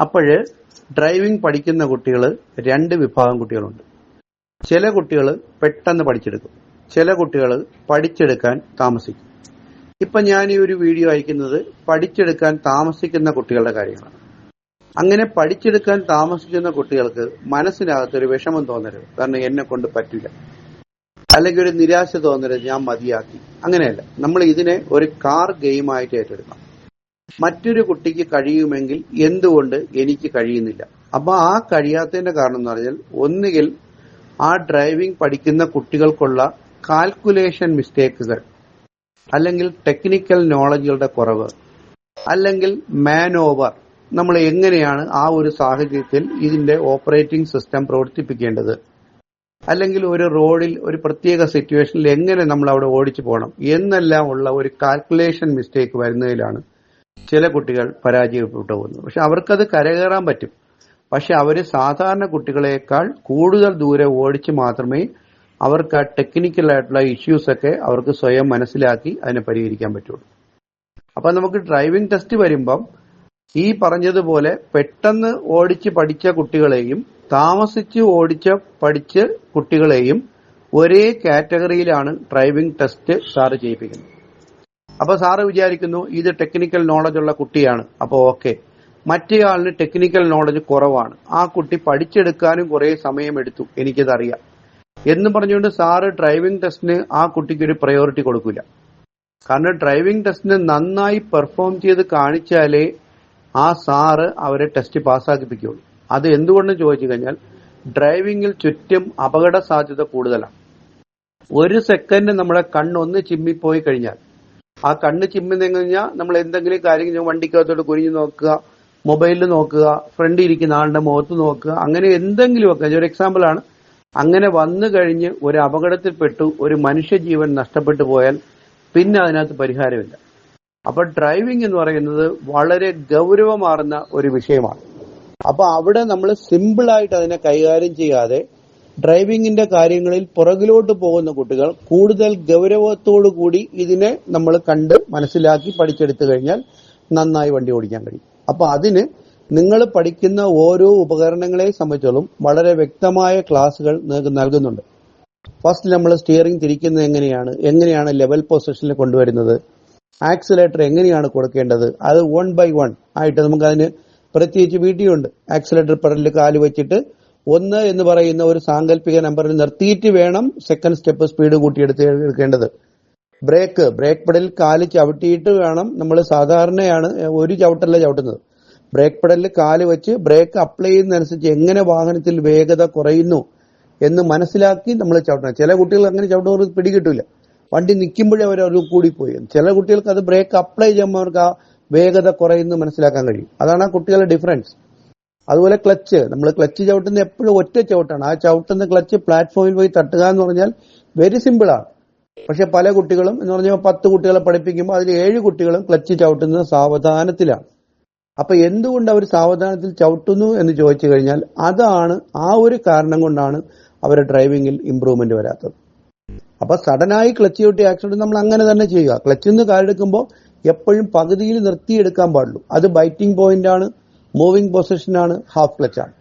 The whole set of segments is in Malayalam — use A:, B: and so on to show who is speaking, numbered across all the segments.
A: അപ്പോഴ് ഡ്രൈവിംഗ് പഠിക്കുന്ന കുട്ടികൾ രണ്ട് വിഭാഗം കുട്ടികളുണ്ട്. ചില കുട്ടികൾ പെട്ടെന്ന് പഠിച്ചെടുക്കും, ചില കുട്ടികൾ പഠിച്ചെടുക്കാൻ താമസിക്കും. ഇപ്പൊ ഞാൻ ഈ ഒരു വീഡിയോ അയക്കുന്നത് പഠിച്ചെടുക്കാൻ താമസിക്കുന്ന കുട്ടികളുടെ കാര്യമാണ്. അങ്ങനെ പഠിച്ചെടുക്കാൻ താമസിക്കുന്ന കുട്ടികൾക്ക് മനസ്സിനകത്തൊരു വിഷമം തോന്നരുത്, കാരണം എന്നെ കൊണ്ട് പറ്റില്ല, അല്ലെങ്കിൽ ഒരു നിരാശ തോന്നരുത്, ഞാൻ മതിയാക്കി. അങ്ങനെയല്ല, നമ്മൾ ഇതിനെ ഒരു കാർ ഗെയിമായിട്ട് ഏറ്റെടുക്കണം. മറ്റൊരു കുട്ടിക്ക് കഴിയുമെങ്കിൽ എന്തുകൊണ്ട് എനിക്ക് കഴിയുന്നില്ല? അപ്പൊ ആ കഴിയാത്തതിന്റെ കാരണം എന്ന് പറഞ്ഞാൽ, ഒന്നുകിൽ ആ ഡ്രൈവിംഗ് പഠിക്കുന്ന കുട്ടികൾക്കുള്ള കാൽക്കുലേഷൻ മിസ്റ്റേക്കുകൾ, അല്ലെങ്കിൽ ടെക്നിക്കൽ നോളജുകളുടെ കുറവ്, അല്ലെങ്കിൽ മാൻ ഓവർ, നമ്മൾ എങ്ങനെയാണ് ആ ഒരു സാഹചര്യത്തിൽ ഇതിന്റെ ഓപ്പറേറ്റിംഗ് സിസ്റ്റം പ്രവർത്തിപ്പിക്കേണ്ടത്, അല്ലെങ്കിൽ ഒരു റോഡിൽ ഒരു പ്രത്യേക സിറ്റുവേഷനിൽ എങ്ങനെ നമ്മൾ അവിടെ ഓടിച്ചു പോകണം എന്നെല്ലാം ഉള്ള ഒരു കാൽക്കുലേഷൻ മിസ്റ്റേക്ക് വരുന്നതിലാണ് ചില കുട്ടികൾ പരാജയപ്പെട്ടു പോകുന്നത്. പക്ഷെ അവർക്കത് കരകയറാൻ പറ്റും. പക്ഷെ അവര് സാധാരണ കുട്ടികളെക്കാൾ കൂടുതൽ ദൂരെ ഓടിച്ച് മാത്രമേ അവർക്ക് ആ ടെക്നിക്കൽ ആയിട്ടുള്ള ഇഷ്യൂസ് ഒക്കെ അവർക്ക് സ്വയം മനസ്സിലാക്കി അതിനെ പരിഹരിക്കാൻ പറ്റുള്ളൂ. അപ്പൊ നമുക്ക് ഡ്രൈവിംഗ് ടെസ്റ്റ് വരുമ്പം ഈ പറഞ്ഞതുപോലെ പെട്ടെന്ന് ഓടിച്ച് പഠിച്ച കുട്ടികളെയും താമസിച്ച് പഠിച്ച കുട്ടികളെയും ഒരേ കാറ്റഗറിയിലാണ് ഡ്രൈവിംഗ് ടെസ്റ്റ് സാറ് ചെയ്യിപ്പിക്കുന്നത്. അപ്പൊ സാറ് വിചാരിക്കുന്നു ഇത് ടെക്നിക്കൽ നോളജ് ഉള്ള കുട്ടിയാണ്, അപ്പൊ ഓക്കെ. മറ്റേയാളിന് ടെക്നിക്കൽ നോളജ് കുറവാണ്, ആ കുട്ടി പഠിച്ചെടുക്കാനും കുറെ സമയമെടുത്തു, എനിക്കതറിയാം എന്ന് പറഞ്ഞുകൊണ്ട് സാറ് ഡ്രൈവിംഗ് ടെസ്റ്റിന് ആ കുട്ടിക്ക് ഒരു പ്രയോറിറ്റി കൊടുക്കില്ല. കാരണം ഡ്രൈവിംഗ് ടെസ്റ്റിന് നന്നായി പെർഫോം ചെയ്ത് കാണിച്ചാലേ ആ സാറ് അവരെ ടെസ്റ്റ് പാസ്സാക്കിപ്പിക്കുകയുള്ളൂ. അത് എന്തുകൊണ്ടെന്ന് ചോദിച്ചു കഴിഞ്ഞാൽ, ഡ്രൈവിംഗിൽ ചുറ്റും അപകട സാധ്യത കൂടുതലാണ്. ഒരു സെക്കൻഡ് നമ്മുടെ കണ്ണൊന്ന് ചിമ്മിപ്പോയി കഴിഞ്ഞാൽ, ആ കണ്ണ് ചിമ്മിന്നെന്ന് കഴിഞ്ഞാൽ നമ്മൾ എന്തെങ്കിലും കാര്യം വണ്ടിക്കകത്തോട്ട് കുനിഞ്ഞു നോക്കുക, മൊബൈലിൽ നോക്കുക, ഫ്രണ്ടിൽ ഇരിക്കുന്ന ആളുടെ മുഖത്ത് നോക്കുക, അങ്ങനെ എന്തെങ്കിലുമൊക്കെ. ഒരു എക്സാമ്പിൾ ആണ്. അങ്ങനെ വന്നു കഴിഞ്ഞ് ഒരു അപകടത്തിൽപ്പെട്ടു ഒരു മനുഷ്യജീവൻ നഷ്ടപ്പെട്ടു പോയാൽ പിന്നെ അതിനകത്ത് പരിഹാരമില്ല. അപ്പൊ ഡ്രൈവിംഗ് എന്ന് പറയുന്നത് വളരെ ഗൗരവമാർന്ന ഒരു വിഷയമാണ്. അപ്പൊ അവിടെ നമ്മൾ സിമ്പിളായിട്ട് അതിനെ കൈകാര്യം ചെയ്യാതെ ഡ്രൈവിംഗിന്റെ കാര്യങ്ങളിൽ പുറകിലോട്ട് പോകുന്ന കുട്ടികൾ കൂടുതൽ ഗൗരവത്തോടു കൂടി ഇതിനെ നമ്മൾ കണ്ട് മനസ്സിലാക്കി പഠിച്ചെടുത്തു കഴിഞ്ഞാൽ നന്നായി വണ്ടി ഓടിക്കാൻ കഴിയും. അപ്പൊ അതിന് നിങ്ങൾ പഠിക്കുന്ന ഓരോ ഉപകരണങ്ങളെ സംബന്ധിച്ചോളം വളരെ വ്യക്തമായ ക്ലാസുകൾ നിങ്ങൾക്ക് നൽകുന്നുണ്ട്. ഫസ്റ്റ് നമ്മൾ സ്റ്റിയറിംഗ് തിരിക്കുന്നത് എങ്ങനെയാണ് ലെവൽ പൊസിഷനിൽ കൊണ്ടുവരുന്നത്, ആക്സിലേറ്റർ എങ്ങനെയാണ് കൊടുക്കേണ്ടത്, അത് 1 by 1 ആയിട്ട് നമുക്ക് അതിന് പ്രത്യേകിച്ച് വീഡിയോ ഉണ്ട്. ആക്സിലേറ്റർ പെഡലിൽ കാല് വെച്ചിട്ട് 1 എന്ന് പറയുന്ന ഒരു സാങ്കല്പിക നമ്പറിൽ നിർത്തിയിട്ട് വേണം സെക്കൻഡ് സ്റ്റെപ്പ് സ്പീഡ് കൂട്ടിയെടുക്കേണ്ടത്. ബ്രേക്ക് പെഡലിൽ കാല് ചവിട്ടിയിട്ട് വേണം. നമ്മൾ സാധാരണയാണ് ഒരു ചവിട്ടല്ല ചവിട്ടുന്നത്. ബ്രേക്ക് പെഡലിൽ കാല് വെച്ച് ബ്രേക്ക് അപ്ലൈ ചെയ്യുന്നതനുസരിച്ച് എങ്ങനെ വാഹനത്തിൽ വേഗത കുറയുന്നു എന്ന് മനസ്സിലാക്കി നമ്മൾ ചവിട്ടണം. ചില കുട്ടികൾ അങ്ങനെ ചവിട്ടുന്നവർക്ക് പിടികിട്ടില്ല, വണ്ടി നിൽക്കുമ്പോഴേ അവർ കൂടിപ്പോയി. ചില കുട്ടികൾക്ക് അത് ബ്രേക്ക് അപ്ലൈ ചെയ്യുമ്പോൾ അവർക്ക് ആ വേഗത കുറയുന്നു മനസ്സിലാക്കാൻ കഴിയും. അതാണ് ആ കുട്ടികളുടെ ഡിഫറൻസ്. അതുപോലെ ക്ലച്ച്, നമ്മൾ ക്ലച്ച് ചവിട്ടുന്ന എപ്പോഴും ഒറ്റ ചവിട്ടാണ്. ആ ചവിട്ടുന്ന ക്ലച്ച് പ്ലാറ്റ്ഫോമിൽ പോയി തട്ടുക എന്ന് പറഞ്ഞാൽ വെരി സിമ്പിളാണ്. പക്ഷെ പല കുട്ടികളും എന്ന് പറഞ്ഞാൽ 10 കുട്ടികളെ പഠിപ്പിക്കുമ്പോൾ അതിൽ 7 കുട്ടികളും ക്ലച്ച് ചവിട്ടുന്നത് സാവധാനത്തിലാണ്. അപ്പൊ എന്തുകൊണ്ട് അവർ സാവധാനത്തിൽ ചവിട്ടുന്നു എന്ന് ചോദിച്ചു കഴിഞ്ഞാൽ അതാണ് ആ ഒരു കാരണം കൊണ്ടാണ് അവരുടെ ഡ്രൈവിംഗിൽ ഇംപ്രൂവ്മെന്റ് വരാത്തത്. അപ്പൊ സഡനായി ക്ലച്ച് ചവിട്ടി ആക്സിഡന്റ് നമ്മൾ അങ്ങനെ തന്നെ ചെയ്യുക. ക്ലച്ചിൽ നിന്ന് കാലെടുക്കുമ്പോൾ എപ്പോഴും പകുതിയിൽ നിർത്തിയെടുക്കാൻ പാടുള്ളൂ. അത് ബൈറ്റിംഗ് പോയിന്റ് ആണ്, മൂവിംഗ് പൊസിഷനാണ്, ഹാഫ് ക്ലച്ച് ആണ്.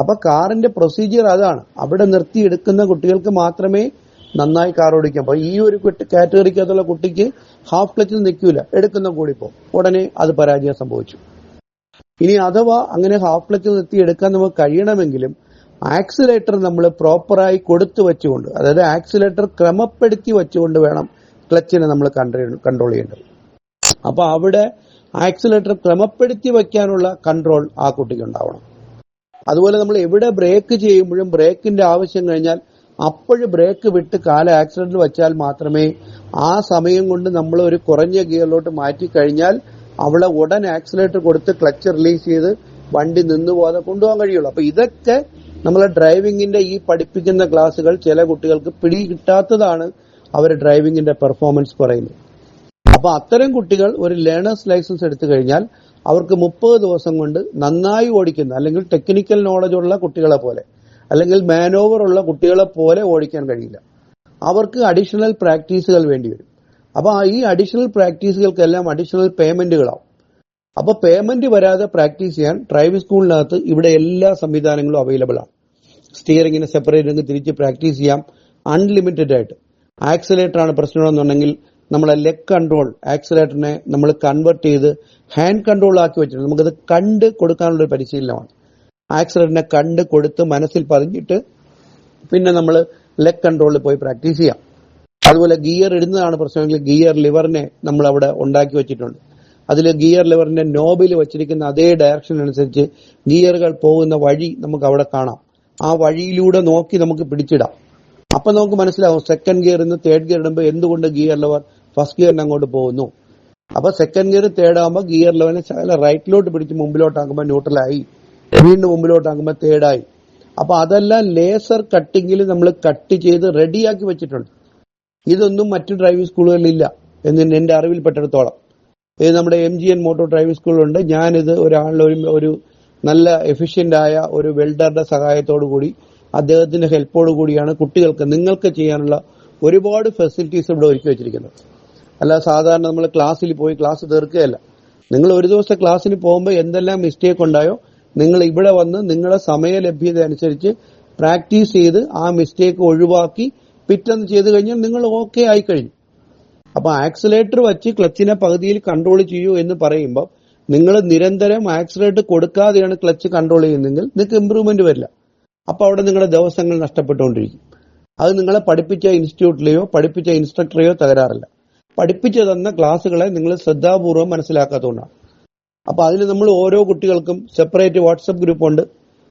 A: അപ്പൊ കാറിന്റെ പ്രൊസീജിയർ അതാണ്. അവിടെ നിർത്തിയെടുക്കുന്ന കുട്ടികൾക്ക് മാത്രമേ നന്നായി കാർ ഓടിക്കാൻ. അപ്പൊ ഈ ഒരു കാറ്റഗറിക്കകത്തുള്ള കുട്ടിക്ക് ഹാഫ് ക്ലച്ചിൽ നിൽക്കൂല, എടുക്കുന്ന കൂടിപ്പോ ഉടനെ അത് പരാജയം സംഭവിച്ചു. ഇനി അഥവാ അങ്ങനെ ഹാഫ് ക്ലച്ചിൽ നിർത്തി എടുക്കാൻ നമുക്ക് കഴിയണമെങ്കിലും ആക്സിലേറ്റർ നമ്മൾ പ്രോപ്പറായി കൊടുത്തു വെച്ചുകൊണ്ട്, അതായത് ആക്സിലേറ്റർ ക്രമപ്പെടുത്തി വെച്ചുകൊണ്ട് വേണം ക്ലച്ചിനെ നമ്മൾ കൺട്രോൾ ചെയ്യേണ്ടത്. അപ്പൊ അവിടെ ആക്സിലേറ്റർ ക്രമപ്പെടുത്തി വയ്ക്കാനുള്ള കൺട്രോൾ ആ കുട്ടിക്ക് ഉണ്ടാവണം. അതുപോലെ നമ്മൾ എവിടെ ബ്രേക്ക് ചെയ്യുമ്പോഴും ബ്രേക്കിന്റെ ആവശ്യം കഴിഞ്ഞാൽ അപ്പോഴും ബ്രേക്ക് വിട്ട് കാല് ആക്സിലേറ്ററിൽ വെച്ചാൽ മാത്രമേ ആ സമയം കൊണ്ട് നമ്മൾ ഒരു കുറഞ്ഞ ഗിയറിലോട്ട് മാറ്റി കഴിഞ്ഞാൽ അവിടെ ഉടൻ ആക്സിലേറ്റർ കൊടുത്ത് ക്ലച്ച് റിലീസ് ചെയ്ത് വണ്ടി നിന്നുപോകാതെ കൊണ്ടുപോകാൻ കഴിയുള്ളൂ. അപ്പൊ ഇതൊക്കെ നമ്മളെ ഡ്രൈവിംഗിന്റെ ഈ പഠിപ്പിക്കുന്ന ക്ലാസ്സുകൾ ചില കുട്ടികൾക്ക് പിടി കിട്ടാത്തതാണ് അവർ ഡ്രൈവിംഗിന്റെ പെർഫോമൻസ് കുറയുന്നത്. അപ്പൊ അത്തരം കുട്ടികൾ ഒരു ലേണേഴ്സ് ലൈസൻസ് എടുത്തു കഴിഞ്ഞാൽ അവർക്ക് 30 ദിവസം കൊണ്ട് നന്നായി ഓടിക്കുന്ന, അല്ലെങ്കിൽ ടെക്നിക്കൽ നോളജ് ഉള്ള കുട്ടികളെ പോലെ, അല്ലെങ്കിൽ മാനോവർ ഉള്ള കുട്ടികളെ പോലെ ഓടിക്കാൻ കഴിയില്ല. അവർക്ക് അഡീഷണൽ പ്രാക്ടീസുകൾ വേണ്ടി വരും. അപ്പൊ ഈ അഡീഷണൽ പ്രാക്ടീസുകൾക്കെല്ലാം അഡീഷണൽ പേയ്മെന്റുകളാവും. അപ്പൊ പേയ്മെന്റ് വരാതെ പ്രാക്ടീസ് ചെയ്യാൻ ഡ്രൈവിംഗ് സ്കൂളിനകത്ത് ഇവിടെ എല്ലാ സംവിധാനങ്ങളും അവൈലബിൾ ആണ്. സ്റ്റിയറിംഗിനെ സെപ്പറേറ്റ് ചെയ്ത് തിരിച്ച് പ്രാക്ടീസ് ചെയ്യാം അൺലിമിറ്റഡ് ആയിട്ട്. ആക്സിലേറ്റർ ആണ് പ്രശ്നമെന്നുണ്ടെങ്കിൽ നമ്മളെ ലെഗ് കൺട്രോൾ ആക്സിലേറ്ററിനെ നമ്മൾ കൺവേർട്ട് ചെയ്ത് ഹാൻഡ് കൺട്രോൾ ആക്കി വെച്ചിട്ടുണ്ട്. നമുക്കത് കണ്ട് കൊടുക്കാനുള്ള ഒരു പരിശീലനമാണ്. ആക്സിലേറ്ററിനെ കണ്ട് കൊടുത്ത് മനസ്സിൽ പതിഞ്ഞിട്ട് പിന്നെ നമ്മൾ ലെഗ് കൺട്രോളിൽ പോയി പ്രാക്ടീസ് ചെയ്യാം. അതുപോലെ ഗിയർ ഇടുന്നതാണ് പ്രശ്നമെങ്കിൽ ഗിയർ ലിവറിനെ നമ്മൾ അവിടെ ഉണ്ടാക്കി വെച്ചിട്ടുണ്ട്. അതിൽ ഗിയർ ലിവറിന്റെ നോബിൽ വെച്ചിരിക്കുന്ന അതേ ഡയറക്ഷൻ അനുസരിച്ച് ഗിയറുകൾ പോകുന്ന വഴി നമുക്ക് അവിടെ കാണാം. ആ വഴിയിലൂടെ നോക്കി നമുക്ക് പിടിച്ചിടാം. അപ്പൊ നമുക്ക് മനസ്സിലാവും സെക്കൻഡ് ഗിയറിൽ നിന്ന് തേർഡ് ഗിയർ ഇടുമ്പോൾ എന്തുകൊണ്ട് ഗിയർ ലിവർ ഫസ്റ്റ് ഗിയറിന് അങ്ങോട്ട് പോകുന്നു. അപ്പൊ സെക്കൻഡ് ഗിയർ തേർഡ് ആകുമ്പോൾ ഗിയർ ലിവറിനെ ശകലം റൈറ്റിലോട്ട് പിടിച്ച് മുമ്പിലോട്ടാക്കുമ്പോൾ ന്യൂട്രലായി, വീണ്ടും മുമ്പിലോട്ടാക്കുമ്പോൾ തേർഡായി. അപ്പൊ അതെല്ലാം ലേസർ കട്ടിങ്ങിൽ നമ്മൾ കട്ട് ചെയ്ത് റെഡിയാക്കി വെച്ചിട്ടുണ്ട്. ഇതൊന്നും മറ്റു ഡ്രൈവിംഗ് സ്കൂളുകളിലില്ല എന്ന് എന്റെ അറിവിൽപ്പെട്ടിടത്തോളം. ഇത് നമ്മുടെ MGN മോട്ടോർ ഡ്രൈവിംഗ് സ്കൂളിലുണ്ട്. ഞാനിത് ഒരു നല്ല എഫിഷ്യന്റ് ആയ ഒരു വെൽഡറുടെ സഹായത്തോടു കൂടി അദ്ദേഹത്തിന്റെ ഹെൽപ്പോടു കൂടിയാണ് കുട്ടികൾക്ക് നിങ്ങൾക്ക് ചെയ്യാനുള്ള ഒരുപാട് ഫെസിലിറ്റീസ് ഇവിടെ ഒരുക്കി വെച്ചിരിക്കുന്നത്. അല്ല സാധാരണ നമ്മൾ ക്ലാസ്സിൽ പോയി ക്ലാസ് തീർക്കുകയല്ല. നിങ്ങൾ ഒരു ദിവസത്തെ ക്ലാസ്സിന് പോകുമ്പോൾ എന്തെല്ലാം മിസ്റ്റേക്ക് ഉണ്ടായോ നിങ്ങൾ ഇവിടെ വന്ന് നിങ്ങളുടെ സമയ ലഭ്യത അനുസരിച്ച് പ്രാക്ടീസ് ചെയ്ത് ആ മിസ്റ്റേക്ക് ഒഴിവാക്കി പിറ്റേന്ന് ചെയ്ത് കഴിഞ്ഞാൽ നിങ്ങൾ ഓക്കെ ആയി കഴിഞ്ഞു. അപ്പൊ ആക്സിലേറ്റർ വെച്ച് ക്ലച്ചിനെ പകുതിയിൽ കൺട്രോൾ ചെയ്യൂ എന്ന് പറയുമ്പോൾ നിങ്ങൾ നിരന്തരം ആക്സിലേറ്റർ കൊടുക്കാതെയാണ് ക്ലച്ച് കൺട്രോൾ ചെയ്യുന്നതെങ്കിൽ നിങ്ങൾക്ക് ഇമ്പ്രൂവ്മെന്റ് വരില്ല. അപ്പൊ അവിടെ നിങ്ങളുടെ ദിവസങ്ങൾ നഷ്ടപ്പെട്ടുകൊണ്ടിരിക്കും. അത് നിങ്ങളെ പഠിപ്പിച്ച ഇൻസ്റ്റിറ്റ്യൂട്ടിലെയോ പഠിപ്പിച്ച ഇൻസ്ട്രക്ടറെയോ തകരാറില്ല, പഠിപ്പിച്ചു തന്ന ക്ലാസ്സുകളെ നിങ്ങൾ ശ്രദ്ധാപൂർവ്വം മനസ്സിലാക്കാത്തതുകൊണ്ടാണ്. അപ്പൊ അതിന് നമ്മൾ ഓരോ കുട്ടികൾക്കും സെപ്പറേറ്റ് വാട്സപ്പ് ഗ്രൂപ്പ് ഉണ്ട്.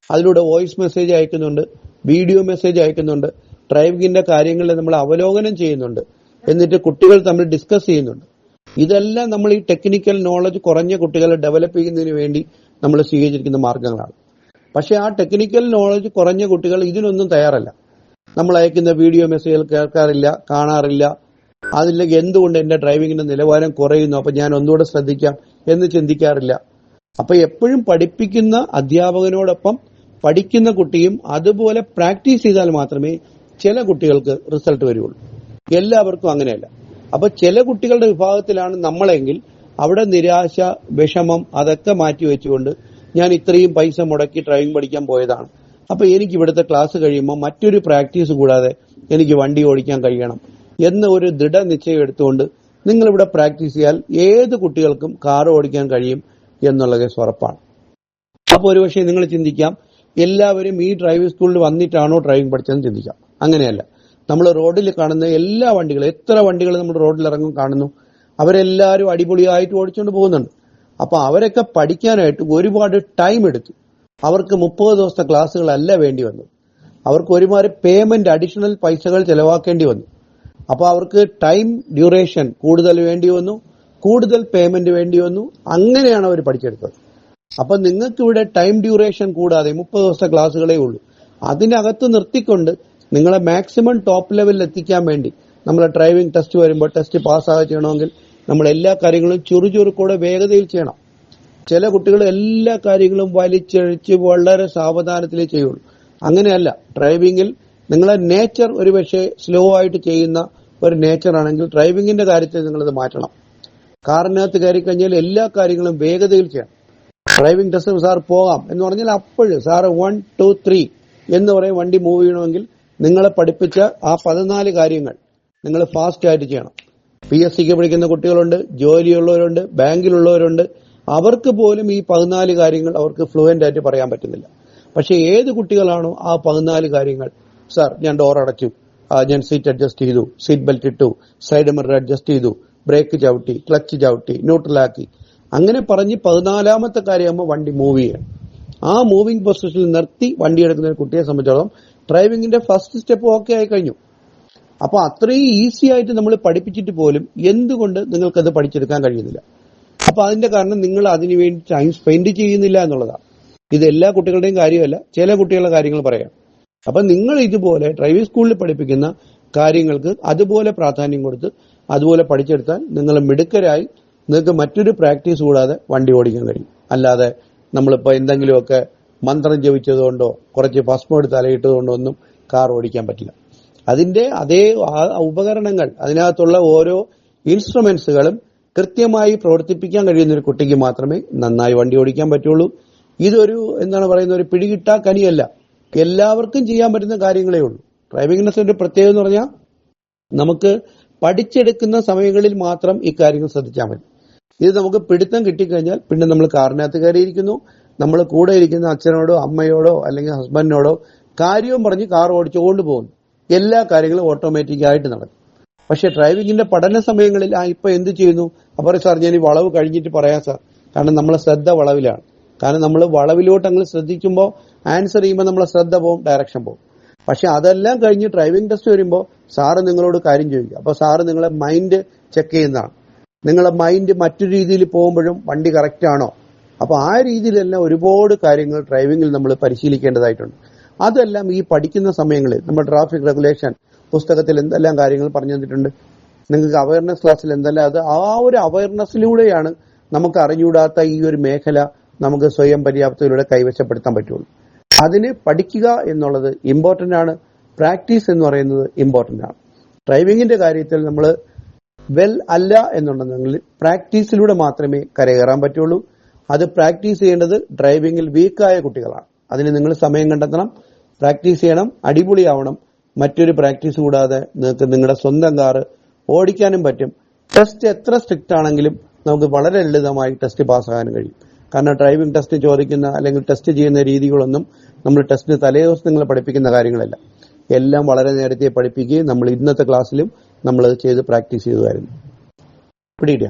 A: അതിലൂടെ വോയിസ് മെസ്സേജ് അയക്കുന്നുണ്ട്, വീഡിയോ മെസ്സേജ് അയക്കുന്നുണ്ട്, ഡ്രൈവിംഗിന്റെ കാര്യങ്ങളിൽ നമ്മൾ അവലോകനം ചെയ്യുന്നുണ്ട്, എന്നിട്ട് കുട്ടികൾ തമ്മിൽ ഡിസ്കസ് ചെയ്യുന്നുണ്ട്. ഇതെല്ലാം നമ്മൾ ഈ ടെക്നിക്കൽ നോളജ് കുറഞ്ഞ കുട്ടികളെ ഡെവലപ്പ് ചെയ്യുന്നതിന് വേണ്ടി നമ്മൾ സ്വീകരിച്ചിരിക്കുന്ന മാർഗങ്ങളാണ്. പക്ഷെ ആ ടെക്നിക്കൽ നോളജ് കുറഞ്ഞ കുട്ടികൾ ഇതിനൊന്നും തയ്യാറല്ല. നമ്മൾ അയക്കുന്ന വീഡിയോ മെസ്സേജുകൾ കേൾക്കാറില്ല, കാണാറില്ല. അതിലേക്ക് എന്തുകൊണ്ട് എന്റെ ഡ്രൈവിംഗിന്റെ നിലവാരം കുറയുന്നു, അപ്പൊ ഞാൻ ഒന്നുകൂടെ ശ്രദ്ധിക്കാം എന്ന് ചിന്തിക്കാറില്ല. അപ്പൊ എപ്പോഴും പഠിപ്പിക്കുന്ന അധ്യാപകനോടൊപ്പം പഠിക്കുന്ന കുട്ടിയും അതുപോലെ പ്രാക്ടീസ് ചെയ്താൽ മാത്രമേ ചില കുട്ടികൾക്ക് റിസൾട്ട് വരുള്ളൂ. എല്ലാവർക്കും അങ്ങനെയല്ല. അപ്പൊ ചില കുട്ടികളുടെ വിഭാഗത്തിലാണ് നമ്മളെങ്കിൽ അവിടെ നിരാശ, വിഷമം അതൊക്കെ മാറ്റി വെച്ചുകൊണ്ട് ഞാൻ ഇത്രയും പൈസ മുടക്കി ഡ്രൈവിംഗ് പഠിക്കാൻ പോയതാണ്, അപ്പൊ എനിക്ക് ഇവിടുത്തെ ക്ലാസ് കഴിയുമ്പോൾ മറ്റൊരു പ്രാക്ടീസ് കൂടാതെ എനിക്ക് വണ്ടി ഓടിക്കാൻ കഴിയണം എന്ന ഒരു ദൃഢനിശ്ചയം എടുത്തുകൊണ്ട് നിങ്ങൾ ഇവിടെ പ്രാക്ടീസ് ചെയ്താൽ ഏത് കുട്ടികൾക്കും കാർ ഓടിക്കാൻ കഴിയും എന്നുള്ള കേസ് ഉറപ്പാണ്. അപ്പൊ ഒരുപക്ഷെ നിങ്ങൾ ചിന്തിക്കാം എല്ലാവരും ഈ ഡ്രൈവിംഗ് സ്കൂളിൽ വന്നിട്ടാണോ ഡ്രൈവിംഗ് പഠിച്ചതെന്ന് ചിന്തിക്കാം. അങ്ങനെയല്ല. നമ്മൾ റോഡിൽ കാണുന്ന എല്ലാ വണ്ടികളും, എത്ര വണ്ടികൾ നമ്മൾ റോഡിൽ ഇറങ്ങും കാണുന്നു, അവരെല്ലാവരും അടിപൊളിയായിട്ട് ഓടിച്ചുകൊണ്ട് പോകുന്നുണ്ട്. അപ്പൊ അവരൊക്കെ പഠിക്കാനായിട്ട് ഒരുപാട് ടൈം എടുത്തു. അവർക്ക് 30 ദിവസത്തെ ക്ലാസ്സുകളല്ല വേണ്ടി വന്നത്. അവർക്ക് ഒരുപാട് പേയ്മെന്റ്, അഡീഷണൽ പൈസകൾ ചെലവാക്കേണ്ടി വന്നു. അപ്പൊ അവർക്ക് ടൈം ഡ്യൂറേഷൻ കൂടുതൽ വേണ്ടി വന്നു, കൂടുതൽ പേയ്മെന്റ് വേണ്ടി വന്നു. അങ്ങനെയാണ് അവർ പഠിച്ചെടുത്തത്. അപ്പൊ നിങ്ങൾക്ക് ഇവിടെ ടൈം ഡ്യൂറേഷൻ കൂടാതെ 30 ദിവസത്തെ ക്ലാസ്സുകളേ ഉള്ളൂ. അതിനകത്ത് നിർത്തിക്കൊണ്ട് നിങ്ങളെ മാക്സിമം ടോപ്പ് ലെവലിൽ എത്തിക്കാൻ വേണ്ടി നമ്മളെ ഡ്രൈവിംഗ് ടെസ്റ്റ് വരുമ്പോൾ ടെസ്റ്റ് പാസ്സാകെ ചെയ്യണമെങ്കിൽ നമ്മൾ എല്ലാ കാര്യങ്ങളും ചുറുചുറുക്കോടെ വേഗതയിൽ ചെയ്യണം. ചില കുട്ടികൾ എല്ലാ കാര്യങ്ങളും വലിച്ചഴിച്ച് വളരെ സാവധാനത്തിലേ ചെയ്യുള്ളൂ. അങ്ങനെയല്ല. ഡ്രൈവിംഗിൽ നിങ്ങളെ നേച്ചർ ഒരുപക്ഷെ സ്ലോ ആയിട്ട് ചെയ്യുന്ന ഒരു നേച്ചർ ആണെങ്കിൽ ഡ്രൈവിംഗിന്റെ കാര്യത്തിൽ നിങ്ങളത് മാറ്റണം. കാറിനകത്ത് കയറി കഴിഞ്ഞാൽ എല്ലാ കാര്യങ്ങളും വേഗതയിൽ ചെയ്യണം. ഡ്രൈവിംഗ് ടെസ്റ്റ് സാർ പോകാം എന്ന് പറഞ്ഞാൽ അപ്പോഴും സാറ് 1, 2, 3 എന്ന് പറയും വണ്ടി മൂവ് ചെയ്യണമെങ്കിൽ നിങ്ങളെ പഠിപ്പിച്ച ആ 14 കാര്യങ്ങൾ നിങ്ങൾ ഫാസ്റ്റ് ആയിട്ട് ചെയ്യണം. PSCക്ക് പഠിക്കുന്ന കുട്ടികളുണ്ട്, ജോലിയുള്ളവരുണ്ട്, ബാങ്കിലുള്ളവരുണ്ട്. അവർക്ക് പോലും ഈ 14 കാര്യങ്ങൾ അവർക്ക് ഫ്ലുവന്റ് ആയിട്ട് പറയാൻ പറ്റുന്നില്ല. പക്ഷെ ഏത് കുട്ടികളാണോ ആ 14 കാര്യങ്ങൾ, സാർ ഞാൻ ഡോർ അടച്ചു, ഞാൻ സീറ്റ് അഡ്ജസ്റ്റ് ചെയ്തു, സീറ്റ് ബെൽറ്റ് ഇട്ടു, സൈഡ് മിറർ അഡ്ജസ്റ്റ് ചെയ്തു, ബ്രേക്ക് ചവിട്ടി, ക്ലച്ച് ചവിട്ടി, ന്യൂട്രലാക്കി, അങ്ങനെ പറഞ്ഞ് 14ാമത്തെ കാര്യമാകുമ്പോൾ വണ്ടി മൂവ് ചെയ്യണം. ആ മൂവിംഗ് പൊസിഷനിൽ നിർത്തി വണ്ടി എടുക്കുന്ന ഒരു കുട്ടിയെ സംബന്ധിച്ചോളം ഡ്രൈവിംഗിന്റെ ഫസ്റ്റ് സ്റ്റെപ്പ് ഓക്കെ ആയി കഴിഞ്ഞു. അപ്പൊ അത്രയും ഈസി ആയിട്ട് നമ്മൾ പഠിപ്പിച്ചിട്ട് പോലും എന്തുകൊണ്ട് നിങ്ങൾക്കത് പഠിച്ചെടുക്കാൻ കഴിയുന്നില്ല? അപ്പൊ അതിന്റെ കാരണം നിങ്ങൾ അതിനുവേണ്ടി ടൈം സ്പെൻഡ് ചെയ്യുന്നില്ല എന്നുള്ളതാണ്. ഇത് എല്ലാ കുട്ടികളുടെയും കാര്യമല്ല, ചില കുട്ടികളുടെ കാര്യങ്ങൾ പറയാം. അപ്പൊ നിങ്ങൾ ഇതുപോലെ ഡ്രൈവിംഗ് സ്കൂളിൽ പഠിപ്പിക്കുന്ന കാര്യങ്ങൾക്ക് അതുപോലെ പ്രാധാന്യം കൊടുത്ത് അതുപോലെ പഠിച്ചെടുത്താൽ നിങ്ങൾ മിടുക്കരായി നിങ്ങൾക്ക് മറ്റൊരു പ്രാക്ടീസ് കൂടാതെ വണ്ടി ഓടിക്കാൻ കഴിയും. അല്ലാതെ നമ്മളിപ്പോ എന്തെങ്കിലുമൊക്കെ മന്ത്രം ജപിച്ചതുകൊണ്ടോ കുറച്ച് ഭസ്മം തലയിട്ടതുകൊണ്ടോ ഒന്നും കാർ ഓടിക്കാൻ പറ്റില്ല. അതിന്റെ അതേ ഉപകരണങ്ങൾ, അതിനകത്തുള്ള ഓരോ ഇൻസ്ട്രുമെന്റ്സുകളും കൃത്യമായി പ്രവർത്തിപ്പിക്കാൻ കഴിയുന്ന ഒരു കുട്ടിക്ക് മാത്രമേ നന്നായി വണ്ടി ഓടിക്കാൻ പറ്റുള്ളൂ. ഇതൊരു ഒരു പിടികിട്ടാ കനിയല്ല. എല്ലാവർക്കും ചെയ്യാൻ പറ്റുന്ന കാര്യങ്ങളേ ഉള്ളൂ. ഡ്രൈവിംഗ് ടെസ്റ്റിന്റെ പ്രത്യേകത എന്ന് പറഞ്ഞാൽ നമുക്ക് പഠിച്ചെടുക്കുന്ന സമയങ്ങളിൽ മാത്രം ഇക്കാര്യങ്ങൾ ശ്രദ്ധിച്ചാൽ മതി. ഇത് നമുക്ക് പിടുത്തം കിട്ടിക്കഴിഞ്ഞാൽ പിന്നെ നമ്മൾ കാറിനകത്ത് കയറിയിരിക്കുന്നു, നമ്മൾ കൂടെ ഇരിക്കുന്ന അച്ഛനോടോ അമ്മയോടോ അല്ലെങ്കിൽ ഹസ്ബൻഡിനോടോ കാര്യവും പറഞ്ഞ് കാർ ഓടിച്ചുകൊണ്ട് പോകുന്നു. എല്ലാ കാര്യങ്ങളും ഓട്ടോമാറ്റിക് ആയിട്ട് നടക്കും. പക്ഷെ ഡ്രൈവിംഗിന്റെ പഠന സമയങ്ങളിൽ ഇപ്പൊ എന്ത് ചെയ്യുന്നു? അപ്പോൾ സാർ ഞാൻ ഈ വളവ് കഴിഞ്ഞിട്ട് പറയാം സാർ, കാരണം നമ്മളെ ശ്രദ്ധ വളവിലാണ്. കാരണം നമ്മൾ വളവിലോട്ട് അങ്ങ് ശ്രദ്ധിക്കുമ്പോൾ ആൻസർ ചെയ്യുമ്പോൾ നമ്മളെ ശ്രദ്ധ പോകും, ഡയറക്ഷൻ പോകും. പക്ഷെ അതെല്ലാം കഴിഞ്ഞ് ഡ്രൈവിംഗ് ടെസ്റ്റ് വരുമ്പോൾ സാറ് നിങ്ങളോട് കാര്യം ചോദിക്കുക. അപ്പൊ സാറ് നിങ്ങളെ മൈൻഡ് ചെക്ക് ചെയ്യുന്നതാണ്. നിങ്ങളെ മൈൻഡ് മറ്റൊരു രീതിയിൽ പോകുമ്പോഴും വണ്ടി കറക്റ്റ് ആണോ? അപ്പൊ ആ രീതിയിലെല്ലാം ഒരുപാട് കാര്യങ്ങൾ ഡ്രൈവിംഗിൽ നമ്മൾ പരിശീലിക്കേണ്ടതായിട്ടുണ്ട്. അതെല്ലാം ഈ പഠിക്കുന്ന സമയങ്ങളിൽ നമ്മൾ ട്രാഫിക് റെഗുലേഷൻ പുസ്തകത്തിൽ എന്തെല്ലാം കാര്യങ്ങൾ പറഞ്ഞു തന്നിട്ടുണ്ട്, നിങ്ങൾക്ക് അവയർനെസ് ക്ലാസ്സിൽ എന്തെല്ലാം, അത് ആ ഒരു അവയർനെസ്സിലൂടെയാണ് നമുക്ക് അറിഞ്ഞുകൂടാത്ത ഈ ഒരു മേഖല നമുക്ക് സ്വയം പര്യാപ്തതയിലൂടെ കൈവശപ്പെടുത്താൻ പറ്റുള്ളൂ. അതിന് പഠിക്കുക എന്നുള്ളത് ഇമ്പോർട്ടന്റ് ആണ്. പ്രാക്ടീസ് എന്ന് പറയുന്നത് ഇമ്പോർട്ടന്റ് ആണ്. ഡ്രൈവിംഗിന്റെ കാര്യത്തിൽ നമ്മൾ അല്ല എന്നുണ്ടെങ്കിൽ പ്രാക്ടീസിലൂടെ മാത്രമേ കരകയറാൻ പറ്റുള്ളൂ. അത് പ്രാക്ടീസ് ചെയ്യേണ്ടത് ഡ്രൈവിംഗിൽ വീക്കായ കുട്ടികളാണ്. അതിന് നിങ്ങൾ സമയം കണ്ടെത്തണം, പ്രാക്ടീസ് ചെയ്യണം, അടിപൊളിയാവണം. മറ്റൊരു പ്രാക്ടീസ് കൂടാതെ നിങ്ങൾക്ക് നിങ്ങളുടെ സ്വന്തം കാറ് ഓടിക്കാനും പറ്റും. ടെസ്റ്റ് എത്ര സ്ട്രിക്റ്റ് ആണെങ്കിലും നമുക്ക് വളരെ ലളിതമായി ടെസ്റ്റ് പാസ്സാകാനും കഴിയും. കാരണം ഡ്രൈവിംഗ് ടെസ്റ്റ് ചോദിക്കുന്ന അല്ലെങ്കിൽ ടെസ്റ്റ് ചെയ്യുന്ന രീതികളൊന്നും നമ്മൾ ടെസ്റ്റിന് തലേദിവസം നിങ്ങളെ പഠിപ്പിക്കുന്ന കാര്യങ്ങളല്ല. എല്ലാം വളരെ നേരത്തെ പഠിപ്പിക്കുകയും നമ്മൾ ഇന്നത്തെ ക്ലാസ്സിലും നമ്മൾ ചെയ്ത് പ്രാക്ടീസ് ചെയ്തുമായിരുന്നു. പിടിയില്ല.